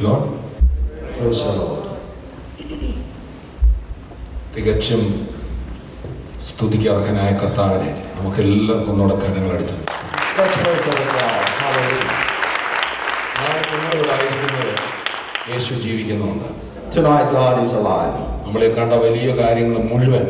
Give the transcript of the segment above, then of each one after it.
Lord. Praise the Lord. തികച്ചും സ്തുതിക്കർഹനായ കർത്താവിനെ നമുക്ക് എല്ലാവർക്കും ഒന്നുകൂടെ കരങ്ങൾ അടിച്ചു. യേശു ജീവിക്കുന്നുണ്ട്. Tonight God is alive. നമ്മളെ കണ്ട വലിയ കാര്യങ്ങൾ മുഴുവൻ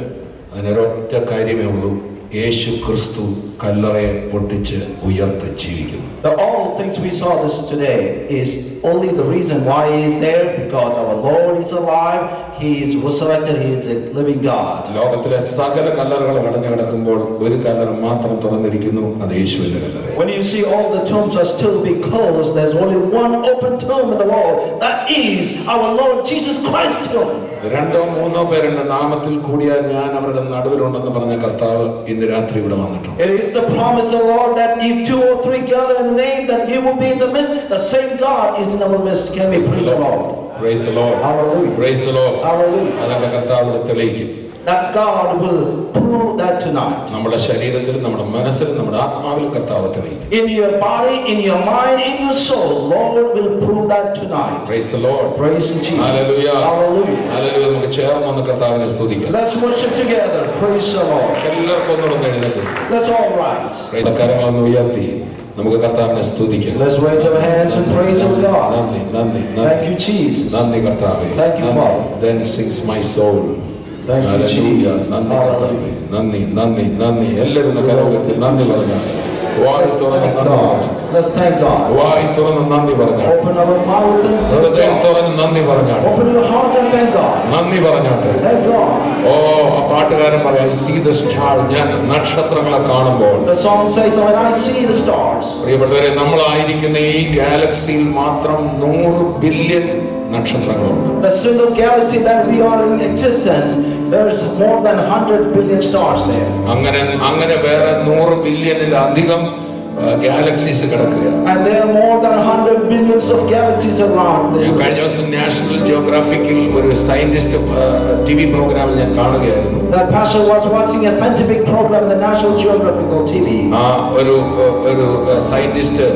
അതിനൊരൊറ്റ കാര്യമേ ഉള്ളൂ, യേശു ക്രിസ്തു കല്ലറയെ പൊട്ടിച്ച് ഉയർത്ത് ജീവിക്കുന്നു. All things we saw this today is only the reason why he is there, because our Lord is alive, he is resurrected, he is a living God. ലോകത്തിലെ സകല കല്ലറകൾ അടഞ്ഞു കിടക്കുമ്പോൾ ഒരു കല്ലറ മാത്രം തുറന്നിരിക്കുന്നു, അത് യേശുവിന്റെ കല്ലറ. When you see all the tombs are still be closed, there's only one open tomb in the world, that is our Lord Jesus Christ's tomb. രണ്ടോ മൂന്നോ പേരുടെ നാമത്തിൽ കൂടിയാൽ ഞാൻ അവരുടെ നടുവിലുണ്ടെന്ന് പറഞ്ഞ കർത്താവ് ഇന്ന് രാത്രി ഇവിടെ വന്നിട്ടുണ്ട്. It is the promise of the Lord that if 2 or 3 gather in the name, that he will be in the midst. The same God is in our midst. Can we praise the Lord? Praise the Lord. Hallelujah. Praise the Lord. Hallelujah. അതന്റെ കർത്താവ് ഇവിടെ തെളിയിക്കും. That God will prove that tonight. നമ്മുടെ ശരീരത്തിലും നമ്മുടെ മനസ്സിലും നമ്മുടെ ആത്മാവിലും കർത്താവ് തെളിയിക്കും. In your body, in your mind, in your soul, Lord will prove that tonight. Praise the Lord. Praise Jesus. Hallelujah. Hallelujah. Hallelujah. നമുക്ക് ചേർന്ന് കർത്താവിനെ സ്തുതിക്കാം. Let's worship together. Praise the Lord. എല്ലാവർക്കും ഒന്നുകൂടെ എഴുന്നേറ്റ്. Let's all rise. കരങ്ങളൊന്ന് ഉയർത്തി നമുക്ക് കർത്താവിനെ സ്തുതിക്കാം. Let's raise our hands and praise our God. നന്ദി നന്ദി Thank you, Jesus. നന്ദി കർത്താവേ. Thank you, Father. Then sings my soul. Thank you, Jesus. നന്ദി നന്ദി നന്ദി. എല്ലാവരും കരം ഉയർത്തി നന്ദി പറഞ്ഞാൽ വായി തുറന്ന് നന്ദി പറഞ്ഞു. Let's thank God. വായി തുറന്ന് നന്ദി പറഞ്ഞാൽ. Open our mouth and thank ഹൃദയം God. തുറന്ന് നന്ദി പറഞ്ഞാൽ. Open your heart and thank God. നന്ദി പറഞ്ഞാട്ടെ. Thank God. ഓ ആ പാട്ടുകാരൻ പറയാം, I see the stars. ഞാൻ നക്ഷത്രങ്ങളെ കാണുമ്പോൾ. The song says, when I see the stars. പ്രിയപ്പെട്ടവരെ, നമ്മളായിരിക്കുന്ന ഈ ഗാലക്സിയിൽ മാത്രം 100 billion നക്ഷത്രങ്ങളുണ്ട്. The single galaxy that we are in existence, there's more than 100 billion stars there. അങ്ങനെ വേറെ 100 ബില്യണിലധികം ഗാലക്സീസ് കിടക്കുക. And there are more than 100 billions of galaxies around the universe. കഴിഞ്ഞ ദിവസം national ജിയോഗ്രാഫിക്കിൽ ഒരു scientist TV പ്രോഗ്രാമിൽ ഞാൻ കാണുകയായിരുന്നു. That pastor was watching a scientific program in the National Geographical TV. ഒരു scientist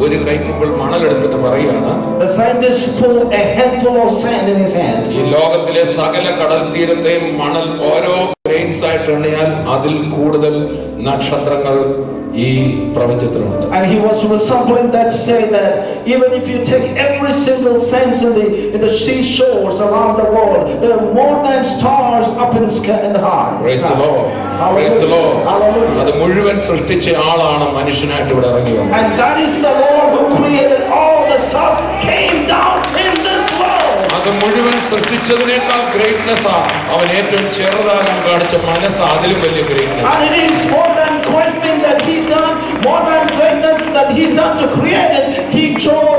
ഒരു കൈക്കുമ്പോൾ മണലെടുത്തിട്ട് പറയുകയാണ്, The scientist pulled a handful of sand in his hand. ഈ ലോകത്തിലെ സകല കടൽ തീരത്തെയും മണൽ ഓരോ ഗ്രെയിൻസ് ആയിട്ട് എണ്ണിയാൽ അതിൽ കൂടുതൽ നക്ഷത്രങ്ങൾ ഈ പ്രപഞ്ചത്തിലുണ്ട്. And he was sampling that to say that even if you take every single sense in the seashores around the world, there are more than stars up in the sky, in the high. Praise the Lord. Praise the Lord. അത് മുഴുവൻ സൃഷ്ടിച്ച ആളാണ് മനുഷ്യനായിട്ട് ഇവിടെ ഇറങ്ങി വന്നത്. And that is the Lord who created all the stars, came down in this world. അത് മുഴുവൻ സൃഷ്ടിച്ചതിനേക്കാൾ ഗ്രേറ്റ്നെസ് അവൻ ഏറ്റവും ചെറുതാകാൻ കാണിച്ച മനസ്സ് അതിലും വലിയ greatness. And it is more than great thing that he done, more than greatness that he done to create it. He chose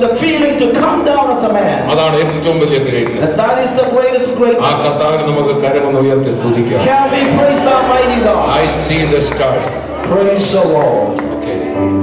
the feeling to come down as a man. അതാണ് ഏറ്റവും വലിയ greatness. And that is the greatest greatness. ആ കർത്താവിനെ നമുക്ക് കരമൊന്ന് ഉയർത്തി സ്തുതിക്കാം. Can we praise the Almighty God? I see the stars. Praise the Lord. Okay. Yeah.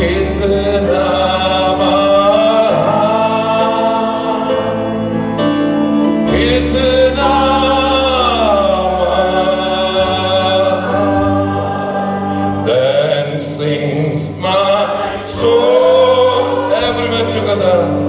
कितना then sings my soul. Everyone together.